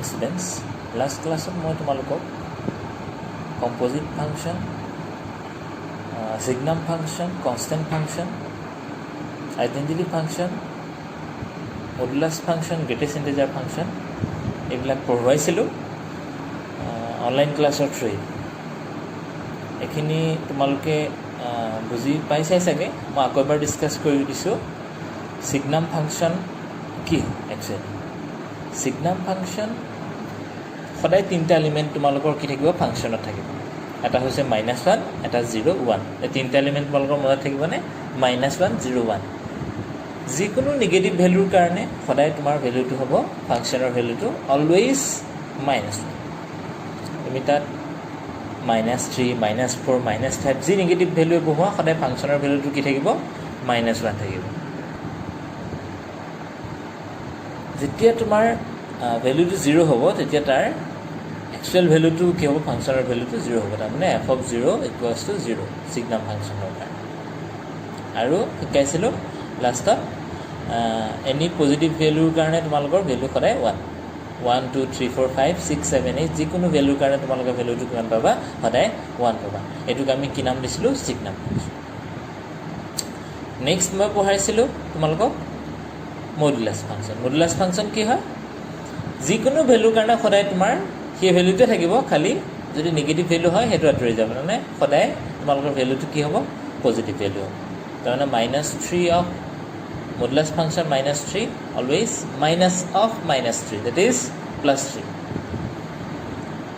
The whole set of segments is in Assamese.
মৰ্নিং ষ্টুডেণ্টছ লাষ্ট ক্লাছত মই তোমালোকক composite function signum function constant function identity function modulus function greatest integer function এইবিলাক পঢ়ুৱাইছিলোঁ অনলাইন ক্লাছৰ থ্ৰুত এইখিনি তোমালোকে বুজি পাইছাই চাগে মই আকৌ এবাৰ ডিছকাছ কৰি দিছোঁ সিগনাম ফাংচন কি একচুৱেলি সিগনাম ফাংচন সদায় তিনিটা এলিমেণ্ট তোমালোকৰ কি থাকিব ফাংচনত থাকিব এটা হৈছে -1 এটা 0 1 এই তিনিটা এলিমেণ্ট তোমালোকৰ মনত থাকিবনে -1 0 1 যিকোনো নিগেটিভ ভেলুৰ কাৰণে সদায় তোমাৰ ভেলুটো হ'ব ফাংচনৰ ভেলুটো অলৱেজ -1 তুমি তাত -3 -4 -5 যি নিগেটিভ ভেলু বহোৱা সদায় ফাংচনৰ ভেলুটো কি থাকিব -1 থাকিব যেতিয়া তোমাৰ ভেলুটো 0 হ'ব তেতিয়া তাৰ একচুৱেল ভেলুটো কি হ'ব ফাংচনৰ ভেলুটো 0 হ'ব তাৰমানে f of 0 = 0 সিগনাম ফাংচনৰ কাৰণে আৰু শিকাইছিলোঁ লাষ্টত এনি পজিটিভ ভেলুৰ কাৰণে তোমালোকৰ ভেলু সদায় 1 1 2 3 4 5 6 7 8 যিকোনো ভেলুৰ কাৰণে তোমালোকৰ ভেলুটো কিমান পাবা সদায় 1 পাবা এইটোক আমি কি নাম দিছিলোঁ সিগনাম ফাংচন নেক্সট মই পঢ়াইছিলোঁ তোমালোকক মডুলাছ ফাংচন মডুলাছ ফাংচন কি হয় যিকোনো ভেলুৰ কাৰণে সদায় তোমাৰ সেই ভেলুটোৱে থাকিব খালি যদি নিগেটিভ ভেলু হয় সেইটো আঁতৰি যাব মানে সদায় তোমালোকৰ ভেলুটো কি হ'ব পজিটিভ ভেলু হ'ব তাৰমানে -3 of modulus function -3 always -3 that is +3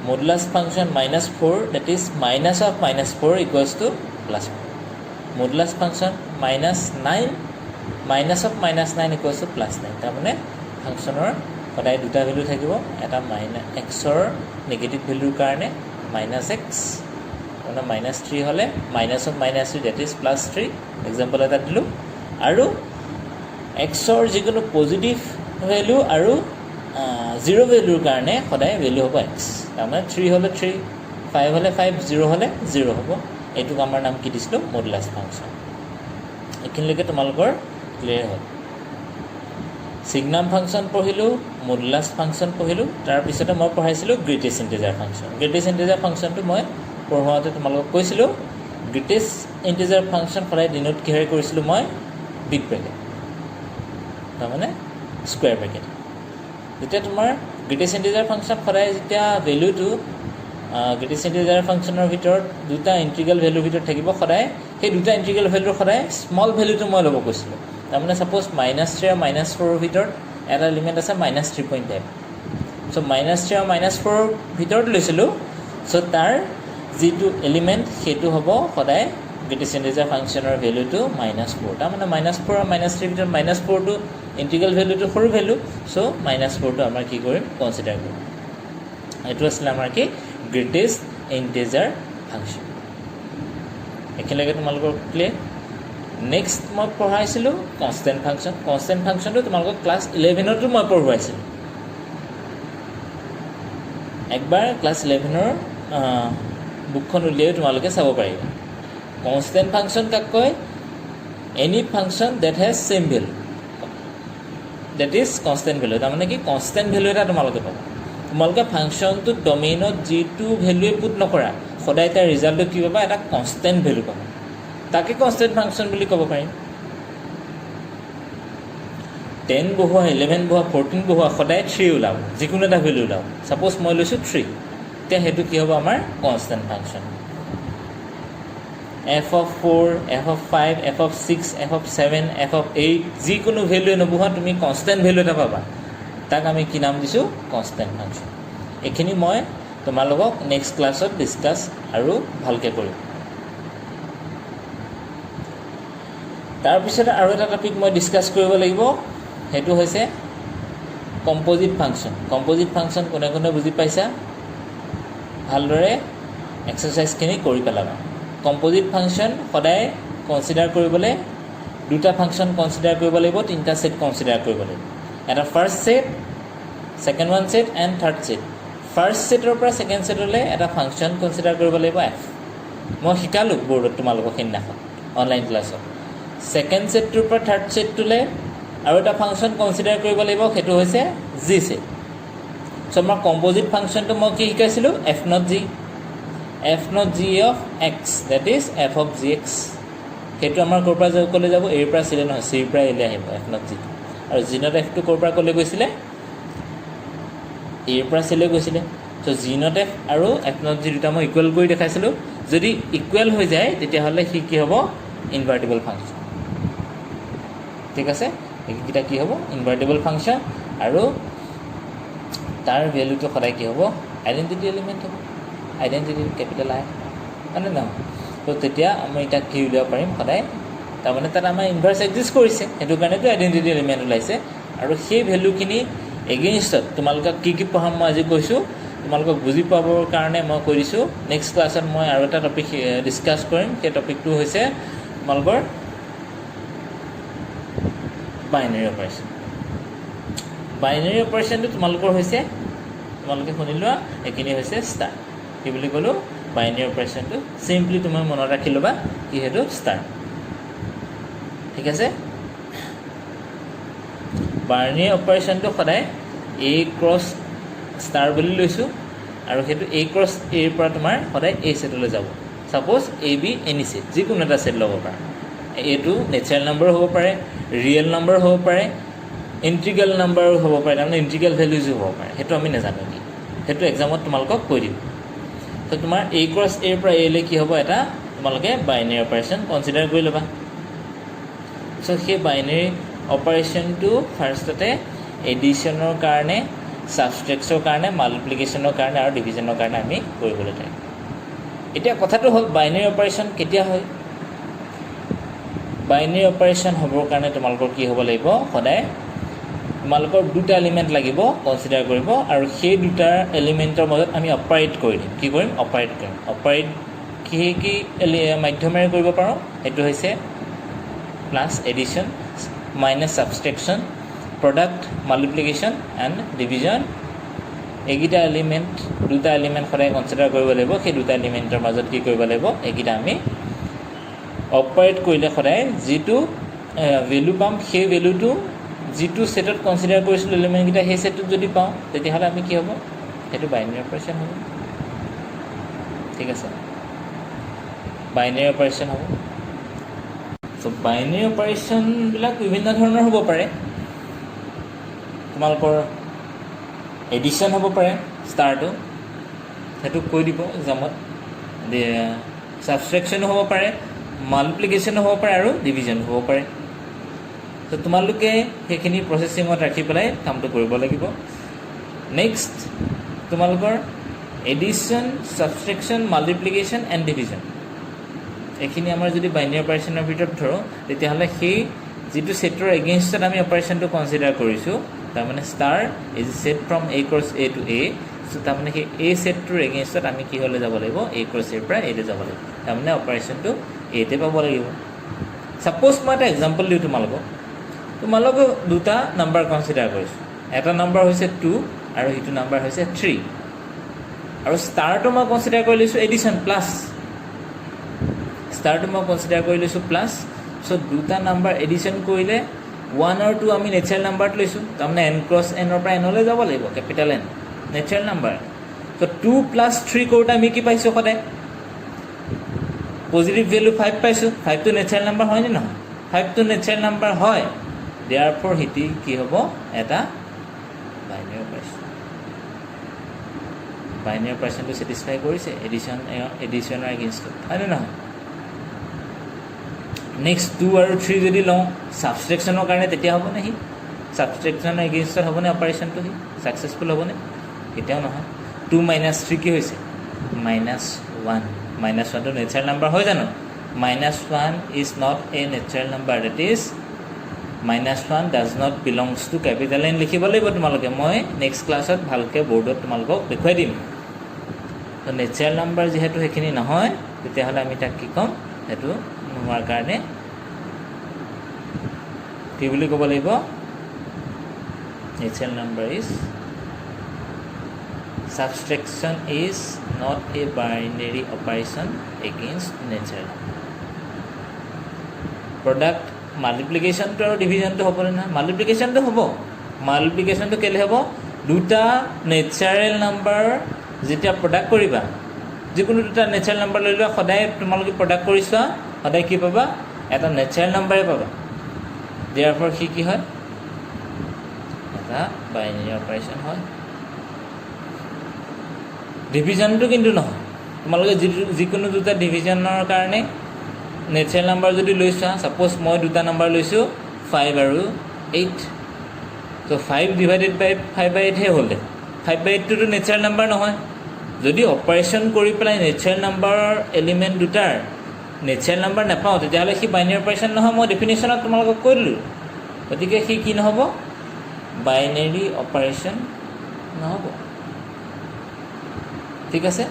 modulus function -4 that is -4 equals to +4 modulus function -9 -9 equals to +9 তাৰমানে ফাংচনৰ সদায় দুটা ভেলু থাকিব এটা -xৰ নিগেটিভ ভেলুৰ কাৰণে -x মানে -3 হ'লে -3 that is +3 এক্সাম্পল এটা দিলোঁ আৰু xৰ যিকোনো পজিটিভ ভেলু আৰু 0 ভেলুৰ কাৰণে সদায় ভেলু হ'ব x তাৰমানে 3 হ'লে 3 5 হ'লে 5 0 হ'লে 0 হ'ব এইটোক আমাৰ নাম কি দিছিলোঁ মডুলাছ ফাংচন এইখিনিলৈকে তোমালোকৰ ক্লিয়াৰ হ'ল সিগনাম ফাংচন পঢ়িলোঁ মডুলাছ ফাংচন পঢ়িলোঁ তাৰপিছতে মই পঢ়াইছিলোঁ greatest integer function greatest integer ফাংচনটো মই পঢ়োৱাতে তোমালোকক কৈছিলোঁ গ্ৰেটেষ্ট ইণ্টিজাৰ ফাংচন সদায় দিনত কিহেৰে কৰিছিলোঁ মই বিগ ব্ৰেকেট তাৰমানে স্কুৱেৰ ব্ৰেকেট যেতিয়া তোমাৰ গ্ৰেটেষ্ট ইণ্টিজাৰ ফাংচন সদায় যেতিয়া ভেলুটো গ্ৰেটেষ্ট ইণ্টিজাৰ ফাংচনৰ ভিতৰত দুটা ইণ্টিগ্ৰেল ভেলুৰ ভিতৰত থাকিব সদায় সেই দুটা ইণ্টিগ্ৰেল ভেলুৰ সদায় স্মল ভেলুটো মই ল'ব কৈছিলোঁ তাৰমানে ছাপ'জ -3 আৰু -4ৰ ভিতৰত এটা এলিমেণ্ট আছে -3.5 চ' -3 আৰু -4ৰ ভিতৰত লৈছিলোঁ চ' তাৰ যিটো এলিমেণ্ট সেইটো হ'ব সদায় গ্ৰেটেষ্ট ইণ্টিজাৰ ফাংচনৰ ভেলুটো -4 তাৰমানে -4 আৰু -3ৰ ভিতৰত -4টো ইণ্টিগ্ৰেল ভেলুটো সৰু ভেলু চ' -4টো আমাৰ কি কৰিম কনচিডাৰ কৰিম এইটো আছিলে আমাৰ কি গ্ৰেটেষ্ট ইণ্টিজাৰ ফাংচন এইখিনিলৈকে তোমালোকৰ ক্লিয়াৰ নেক্সট মই পঢ়াইছিলোঁ কনষ্টেণ্ট ফাংচনটো তোমালোকক ক্লাছ 11তো মই পঢ়ুৱাইছিলোঁ একবাৰ ক্লাছ 11ৰ বুকখন উলিয়াই তোমালোকে চাব পাৰিবা কনষ্টেণ্ট ফাংচন কাক কয় any function that has same value that is constant value তাৰমানে কি কনষ্টেণ্ট ভেলু এটা তোমালোকে পাবা তোমালোকে ফাংচনটোত ডমেইনত যিটো ভেলুৱে পুট নকৰা সদায় তাৰ ৰিজাল্টটো কি পাবা এটা কনষ্টেণ্ট ভেলু পাবা তাকে কনষ্টেণ্ট ফাংচন বুলি ক'ব পাৰিম 10 বহোৱা 11 বহোৱা 14 বহোৱা সদায় 3 ওলাব যিকোনো এটা ভেলু ওলাব ছাপ'জ মই লৈছোঁ 3 তেতিয়া সেইটো কি হ'ব আমাৰ constant function f of 4 f of 5 f of 6 f of 7 f of 8 যিকোনো ভেলুৱে নবহোৱা তুমি কনষ্টেণ্ট ভেলু এটা পাবা তাক আমি কি নাম দিছোঁ কনষ্টেণ্ট ফাংচন এইখিনি মই তোমালোকক নেক্সট ক্লাছত ডিছকাছ আৰু ভালকৈ কৰিম তাৰপিছতে আৰু এটা টপিক মই ডিছকাছ কৰিব লাগিব সেইটো হৈছে কম্প'জিট ফাংচন কোনে কোনে বুজি পাইছা ভালদৰে এক্সাৰচাইজখিনি কৰি পেলাবা কম্প'জিট ফাংচন সদায় কনচিডাৰ কৰিবলৈ দুটা ফাংচন কনচিডাৰ কৰিব লাগিব তিনিটা ছেট কনচিডাৰ কৰিব লাগিব এটা first set second one set and third set first ছেটৰ পৰা ছেকেণ্ড ছেটলৈ এটা ফাংচন কনচিডাৰ কৰিব লাগিব f মই শিকালোঁ বৰ্ডত তোমালোকক সেইদিনাখন অনলাইন ক্লাছত ছেকেণ্ড ছেটটোৰ পৰা থাৰ্ড ছেটটোলৈ আৰু এটা ফাংচন কনচিডাৰ কৰিব লাগিব সেইটো হৈছে জি ছেট সো আমাৰ কম্পোজিট ফাংচনটো মই কি শিকাইছিলোঁ f naught g of x that is f of gx সেইটো আমাৰ ক'ৰ পৰা ক'লে যাব a পৰা চিলে নহয় c পৰা a লৈ আহিব f naught g আৰু g naught f টো ক'ৰ পৰা ক'লে গৈছিলে a পৰা c লৈ গৈছিলে সো g naught f আৰু f naught g দুটা মই ইকুৱেল কৰি দেখাইছিলোঁ যদি ইকুৱেল হৈ যায় তেতিয়াহ'লে সি কি হ'ব ইনভাৰ্টিবল ফাংচন ঠিক আছে এইকেইটা কি হ'ব ইনভাৰ্টিবল ফাংচন আৰু তাৰ ভ্যালুটো সদায় কি হ'ব আইডেন্টিটি এলিমেন্ট হ'ব আইডেন্টিটি ক্যাপিটেল আই মানে ন তো তেতিয়া আমি এটা কি উলিয়াব পাৰিম সদায় তাৰমানে তাত আমাৰ ইনভাৰ্স এক্সিষ্ট কৰিছে সেইটো কাৰণেতো আইডেন্টিটি এলিমেন্ট ওলাইছে আৰু সেই ভ্যালুখিনি এগেইনষ্টত তোমালোকক কি পঢ়াম মই আজি কৈছোঁ তোমালোকক বুজি পাবৰ কাৰণে মই কৈ দিছোঁ নেক্সট ক্লাছত মই আৰু এটা টপিক ডিসকাস কৰিম সেই টপিকটো হৈছে তোমালোকৰ বাইনাৰী অপাৰেশ্যন বাইনাৰী অপাৰেশ্যনটো তোমালোকৰ হৈছে তোমালোকে শুনি লোৱা এখিনি হৈছে ষ্টাৰ কি বুলি ক'লো বাইনাৰী অপাৰেশ্যনটো সিম্পলি তুমি মনত ৰাখি ল'বা কি হেতু ষ্টাৰ ঠিক আছে বাইনাৰী অপাৰেশ্যনটো সদায় a ক্ৰছ ষ্টাৰ বুলি লৈছোঁ আৰু হেতু a ক্ৰছ a ৰ পৰা তোমাৰ সদায় a সেটলৈ যাব suppose a b any set যিকোনো এটা সেট ল'ব পাৰা এটো নেচাৰেল নম্বৰ হ'ব পাৰে ৰিয়েল নম্বৰ হ'ব পাৰে ইন্টিগ্ৰেল নম্বৰ হ'ব পাৰে মানে ইন্টিগ্ৰেল ভ্যালুজ হ'ব পাৰে হেতু আমি নাজানো কি হেতু এক্সামত তোমালোকক কৈ দিম তো তোমাৰ a ক্ৰছ a ৰ পৰা a লৈ কি হ'ব এটা তোমালোকে বাইনাৰী অপাৰেশ্যন কনসিডাৰ কৰি ল'বা সো সেই বাইনাৰী অপাৰেশ্যনটো ফাৰ্ষ্টতে এডিশনৰ কাৰণে সাবট্ৰেকচনৰ কাৰণে মাল্টিপ্লিকেশনৰ কাৰণে আৰু ডিভিজনৰ কাৰণে আমি কৰিবলৈ থাকিম এতিয়া কথাটো হ'ল বাইনাৰী অপাৰেশ্যন কেতিয়া হয় বাইনাৰী অপাৰেশ্যন হ'বৰ কাৰণে তোমালোকৰ কি হ'ব লাগিব সদায় তোমালোকৰ দুটা এলিমেন্ট লাগিব কনসিডাৰ কৰিব আৰু সেই দুটা এলিমেন্টৰ মাজত আমি অপাৰেট কৰি দিম কি কৰিম অপাৰেট কৰিম অপাৰেট কি মাধ্যমেৰে কৰিব পাৰোঁ সেইটো হৈছে plus addition minus subtraction product multiplication and division এইকেইটা এলিমেন্ট দুটা এলিমেন্ট সদায় কনসিডাৰ কৰিব লাগিব সেই দুটা এলিমেন্টৰ মাজত কি কৰিব লাগিব এইকেইটা আমি অপাৰেট কৰিলে সদায় যেটো ভ্যালু পাম সেই ভ্যালুটো যেটো সেটত কনসিডাৰ কৰিছিল এলিমেন্ট কিটা সেই সেটত যদি পাওঁ তেতিয়াহ'লে আমি কি হ'ব হেতু বাইনাৰী অপাৰেশ্যন হ'ব ঠিক আছে বাইনাৰী অপাৰেশ্যন হ'ব সো বাইনাৰী অপাৰেশ্যন বিলাক বিভিন্ন ধৰণৰ হ'ব পাৰে তোমালোকৰ এডিশন হ'ব পাৰে ষ্টাৰটো হেতু কৈ দিব এক্সামত সাবট্ৰেকচন হ'ব পাৰে মাল্টিপ্লিকেশন হ'ব পাৰে আৰু ডিভিজন হ'ব পাৰে তো তোমালোকে সেইখিনি প্ৰসেসিঙত ৰাখি পেলাই কামটো কৰিব লাগিব নেক্সট তোমালোকৰ এডিশন সাবট্ৰেকচন মাল্টিপ্লিকেশন এণ্ড ডিভিজন এইখিনি আমাৰ যদি বাইনাৰী অপাৰেশ্যনৰ ভিতৰত ধৰো তেতিয়াহ'লে সেই যেটো সেটৰ এগেইনষ্টত আমি অপাৰেশ্যনটো কনসিডাৰ কৰিছোঁ তাৰমানে star is set from a cross a to a so তাৰমানে সেই a সেটটোৰ এগেইনষ্টত আমি কি হ'লে যাব লাগিব a ক্ৰছ a পৰা a লৈ যাব লাগিব তাৰমানে অপাৰেশ্যনটো a তে পাব লাগিব সাপোজ মই এটা এক্সাম্পল দিওঁ তোমালোক দুটা নাম্বাৰ কনসিডাৰ কৰিছোঁ এটা নাম্বাৰ হৈছে 2 আৰু ইটো নাম্বাৰ হৈছে 3 আৰু ষ্টাৰটো মই কনসিডাৰ কৰি লৈছোঁ এডিশন প্লাছ ষ্টাৰটো মই কনসিডাৰ কৰি লৈছোঁ প্লাছ সো দুটা নাম্বাৰ এডিশন কৰিলে 1 আৰু 2 আমি নেচাৰেল নাম্বাৰত লৈছোঁ তাৰমানে n ক্ৰছ n ৰ পৰা n লৈ যাব লাগিব capital N natural number so 2 + 3 কৰোঁতে আমি কি পাইছোঁ সদায় পজিটিভ ভ্যালু 5 পাইছোঁ 5 টো নেচাৰেল নাম্বাৰ হয় নে নহয় 5 টো নেচাৰেল নাম্বাৰ হয় দেয়াৰফৰ হিটি কি হ'ব এটা বাইনাৰী অপাৰেশ্যন বাইনাৰী অপাৰেশ্যনটো স্যাটিসফাই কৰিছে এডিশনৰ এগেইনষ্টত হয় নে নহয় নেক্সট 2 আৰু 3 যদি লওঁ সাবট্ৰেকচনৰ কাৰণে তেতিয়া হ'ব নেকি সাবট্ৰেকচনৰ এগেইনষ্টত হ'বনে অপাৰেশ্যনটো সাকসেসফুল হ'বনে কেতিয়াও নহয় 2 - 3 কি হৈছে -1 -1 টো নেচাৰেল নাম্বাৰ হয় জানো -1 is not a natural number that is -1 does not belongs to capital N লিখিব লাগিব তোমালোকে মই নেক্সট ক্লাছত ভালকে বোৰ্ডত তোমালোকক দেখুৱাই দিম তো নেচাৰেল নাম্বাৰ যেহেতু হেখিনি নহয় তেতিয়াহ'লে আমি তাক কি ক'ম হেতু নোৱাৰ কাৰণে কি বুলি ক'ব লাগিব natural number is subtraction is not a binary operation against natural product multiplication to division to hobo na multiplication to hobo multiplication to kele hobo দুটা নেচাৰেল নাম্বাৰ যেতিয়া প্ৰডাক্ট কৰিবা যিকোনো দুটা নেচাৰেল নাম্বাৰ লৈ লোৱা সদায় তোমালোকে প্ৰডাক্ট কৰি চোৱা সদায় কি পাবা এটা নেচাৰেল নাম্বাৰে পাবা therefore কি হয় এটা বাইনাৰী অপাৰেশ্যন হয় ডিভিজনটো কিন্তু নহয় তোমালোকে যিকোনো দুটা ডিভিজনৰ কাৰণে নেচাৰেল নাম্বাৰ যদি লৈছা সাপোজ মই দুটা নাম্বাৰ লৈছো 5 আৰু 8 so 5 divided by 5 by 8 হে হলে 5 by 8 টো নেচাৰেল নাম্বাৰ নহয় যদি অপাৰেশ্যন কৰি পেলাই নেচাৰেল নাম্বাৰৰ এলিমেন্ট দুটাৰ নেচাৰেল নাম্বাৰ নাপাওঁ তেতিয়াহলে কি বাইনাৰী অপাৰেশ্যন নহয় মই ডেফিনেশ্যনত তোমালোকক কৈ দিলোঁ গতিকে কি নহব বাইনাৰী অপাৰেশ্যন নহব ঠিক আছে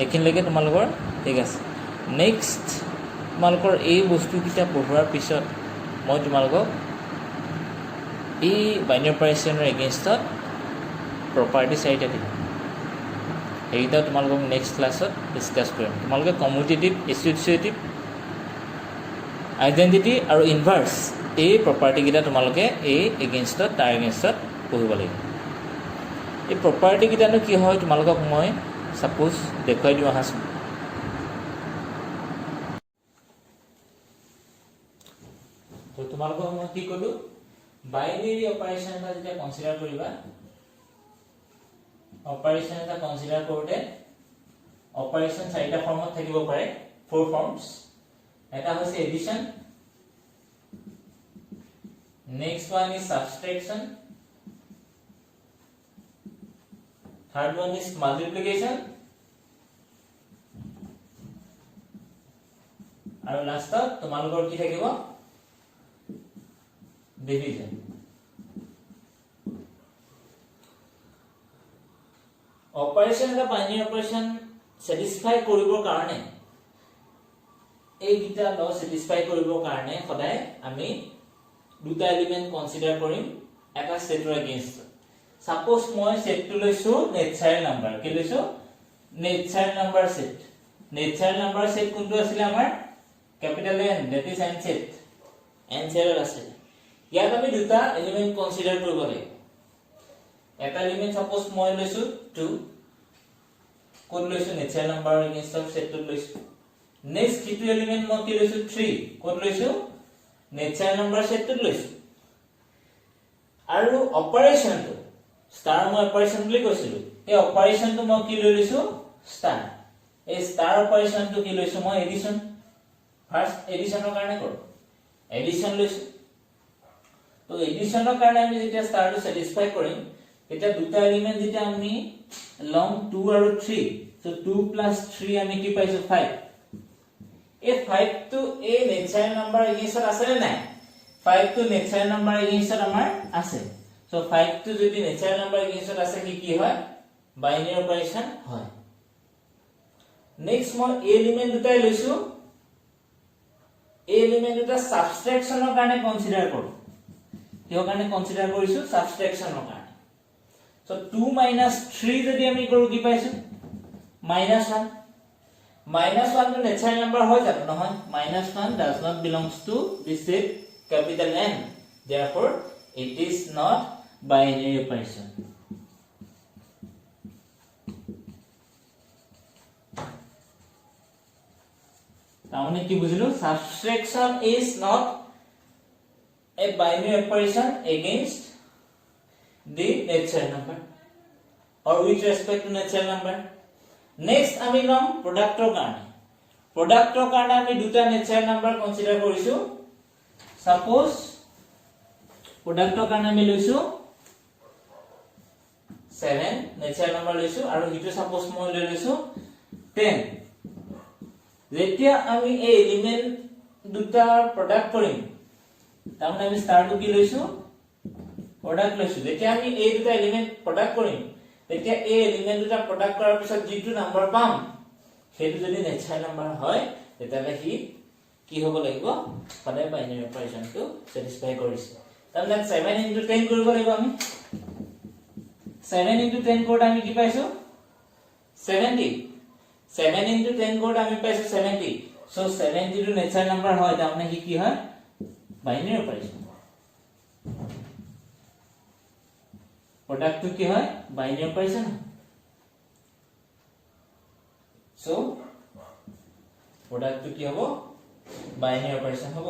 এখিনলৈকে তোমালোকৰ ঠিক আছে নেক্সট তোমালোকৰ এই বস্তুকেইটা পঢ়োৱাৰ পিছত মই তোমালোকক এই বাইনাৰী অপাৰেশ্যনৰ এগেইনষ্টত প্ৰপাৰ্টি চাৰিটা দিম এইটা তোমালোকক নেক্সট ক্লাছত ডিছকাছ কৰিম তোমালোকে কমিউটেটিভ এছ'চিয়েটিভ আইডেণ্টিটি আৰু ইনভাৰ্ছ এই প্ৰপাৰ্টিকেইটা তোমালোকে এই এগেইনষ্টত তাৰ এগেইনষ্টত পঢ়িব লাগিব এই প্ৰপাৰ্টিকেইটানো কি হয় তোমালোকক মই সাপোজ দেখুৱাই দিওঁ আহাচোন তো তোমালোকক মই কি ক'লো বাইনাৰী অপাৰেশ্যন এটা যেতিয়া কনচিডাৰ কৰিবা অপাৰেশ্যন এটা কনচিডাৰ কৰোঁতে অপাৰেশ্যন চাৰিটা ফৰ্মত থাকিব পাৰে 4 ফৰ্মছ এটা হৈছে addition next one is subtraction third one is multiplication আৰু লাষ্টত তোমালোকৰ কি থাকিব ডিভিজন অপাৰেশ্যন এটা বাইনাৰী অপাৰেশ্যন স্যাটিসফাই কৰিবৰ কাৰণে এই দুটা ল স্যাটিসফাই কৰিবৰ কাৰণে সদায় আমি দুটা এলিমেন্ট কনসিডাৰ কৰিম এটা সেটৰ এগেইনষ্ট সাপোজ মই সেটটো লৈছো নেচাৰেল নাম্বাৰ কি লৈছো নেচাৰেল নাম্বাৰ সেট কোনটো আছিল আমাৰ capital N that is n set আছে ইয়াত আমি দুটা এলিমেন্ট কনসিডাৰ কৰিব লাগিব এটা এলিমেন্ট সাপোজ মই লৈছো 2 কোড লৈছো নেচাৰেল নাম্বাৰ এগেইনষ্ট অফ সেটটো লৈছো নেক্সট কিটো এলিমেন্ট মই কি লৈছো 3 কোড লৈছো নেচাৰেল নাম্বাৰ সেটটো লৈছো আৰু অপাৰেশ্যনটো স্টাৰ মই অপাৰেশ্যন বুলি কৈছিলো এই অপাৰেশ্যনটো মই কি লৈছো স্টাৰ এই স্টাৰ অপাৰেশ্যনটো কি লৈছো মই এডিশ্যন ফাৰ্স্ট এডিশ্যনৰ কাৰণে কৰো এডিশ্যন লৈছো তো এডিশ্যনৰ কাৰণে আমি যেতিয়া স্টাৰটো স্যাটিসফাই কৰিম এটা দুটা এলিমেন্ট যেতিয়া আমি লং 2 আৰু 3 সো 2 + 3 আমি কি পাইছো 5 এই 5 টো এই নেচাৰেল নাম্বাৰ এগেইনষ্টত আছে নে নাই 5 টো নেচাৰেল নাম্বাৰ এগেইনষ্টত আমাৰ আছে সো 5 টো যদি নেচাৰেল নাম্বাৰ এগেইনষ্টত আছে কি হয় বাইনাৰী অপাৰেশ্যন হয় নেক্সট মই এলিমেন্ট দুটাই লৈছো এই এলিমেন্ট দুটা সাবট্ৰেকশ্যনৰ কাৰণে কনসিডাৰ কৰো কিহৰ কাৰণে কনসিডাৰ কৰিছো সাবট্ৰেকশ্যনৰ কাৰণে সো 2 - 3 যদি আমি কৰো কি পাইছো -1 -1 টো নেচাৰেল নাম্বাৰ হয় জানো নহয় -1 does not belongs to the set capital N therefore it is not binary operation তাহলে কি বুঝিলো subtraction is not a binary operation against the natural number or with respect to natural number next আমি লম প্ৰডাক্টৰ কাৰণে আমি দুটা নেচাৰেল নাম্বাৰ কনসিডাৰ কৰিছো সাপোজ প্ৰডাক্টৰ কাৰণে আমি লৈছো 7 নেচাৰেল নাম্বাৰ লৈছো আৰু হিটো সাপোজ মই লৈছো 10 যেতিয়া আমি এই এলিমেন্ট দুটা প্ৰডাক্ট কৰিম তাৰমানে আমি স্টাৰটো কি লৈছো প্ৰডাক্ট লৈছো যেতিয়া আমি এই দুটা এলিমেন্ট প্ৰডাক্ট কৰিম তেতিয়া এই এলিমেন্ট দুটা প্ৰডাক্ট কৰাৰ পিছত যিটো নাম্বাৰ পাম সেইটো যদি নেচাৰেল নাম্বাৰ হয় তেতিয়ালে কি হ'ব লাগিব সদায় বাইনাৰী অপাৰেশ্যনটো স্যাটিসফাই কৰিছে তাৰমানে 7 * 10 কৰিব লাগিব আমি 7 * 10 কৰোঁতে আমি কি পাইছো 70 7 * 10 কৰোঁতে আমি পাইছো 70 সো 70 টো নেচাৰেল নাম্বাৰ হয় তাৰমানে কি হয় বাইনাৰী অপাৰেশ্যন প্ৰডাক্টটো কি হয় বাইনাৰী অপাৰেচন সো প্ৰডাক্টটো কি হ'ব বাইনাৰী অপাৰেচন হ'ব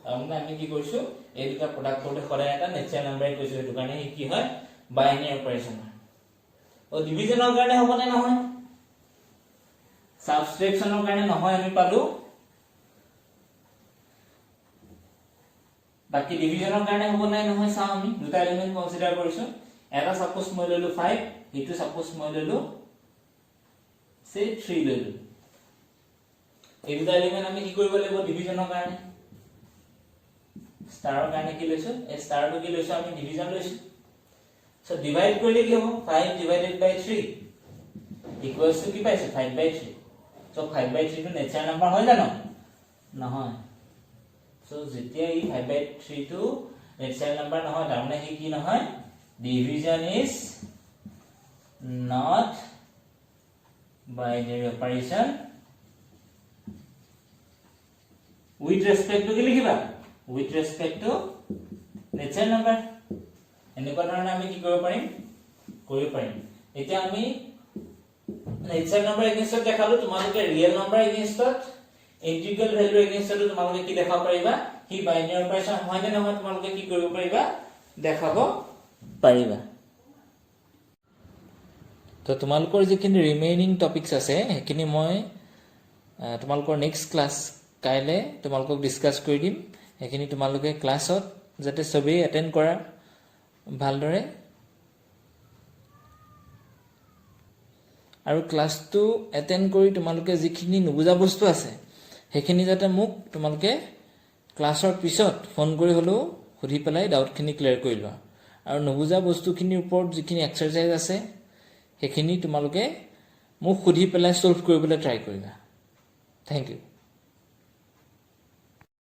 তাৰমানে আমি কি কৰিছো এই দুটা প্ৰডাক্ট কৰোতে সদায় এটা নেচাৰেল নাম্বাৰ কৈছো সেইটো কাৰণে কি হয় বাইনাৰী অপাৰেচন ও ডিভিজনৰ কাৰণে হ'ব নে নহয় সাবট্ৰেকচনৰ কাৰণে নহয় আমি পালো বাকি ডিভিজনৰ কাৰণে হ'ব নাই নহয় চাও আমি দুটা এলিমেন্ট কনসিডাৰ কৰিছো এটা সাপোজ মই ললো 5 ইটো সাপোজ মই ললো সে 3 ললো এই দুটা এলিমেন্ট আমি কি কৰিব লাগিব ডিভিজনৰ কাৰণে স্টাৰৰ কাৰণে কি লৈছো এই স্টাৰটো কি লৈছো আমি ডিভিজন লৈছো সো ডিভাইড কৰিলে কি হ'ব 5 ডিভাইডেড বাই 3 ইকুৱেলস টু কি পাইছো 5/3 সো 5/3 টো নেচাৰেল নাম্বাৰ হয় জানো নহয় সো যেতিয়া এই 5/3 টো নেচাৰেল নাম্বাৰ নহয় তাৰমানে হি কি নহয় division is not binary operation with respect to কি লিখিবা with respect to natural number এনেকুৱা ধৰণে আমি কি কৰিব পাৰিম এতিয়া আমি natural number against দেখালো তোমালোকে real number against integral value against তোমালোকে কি দেখাব পাৰিবা কি binary operation হয় নে নহয় তোমালোকে কি কৰিব পাৰিবা দেখাব পাৰিবা তো তোমালোকৰ যিখিনি ৰিমেইনিং টপিকস আছে হেখিনি মই তোমালোকৰ নেক্সট ক্লাস কাইলে তোমালোকক ডিসকাস কৰি দিম হেখিনি তোমালোকে ক্লাছত যাতে সবেই এটেন্ড কৰা ভালদৰে আৰু ক্লাসটো এটেন্ড কৰি তোমালোকে যিখিনি নুবুজা বস্তু আছে হেখিনি যাতে মোক তোমালোকে ক্লাসৰ পিছত ফোন কৰি হলো সুধি পেলাই ডাউটখিনি ক্লিয়াৰ কৰি লোৱা আৰু নুবুজা বস্তুখিনিৰ ওপৰত যিখিনি এক্সাৰসাইজ আছে হেখিনি তোমালোকে মোক সুধি পেলাই সলভ কৰিবলৈ ট্ৰাই কৰিবা থ্যাংক ইউ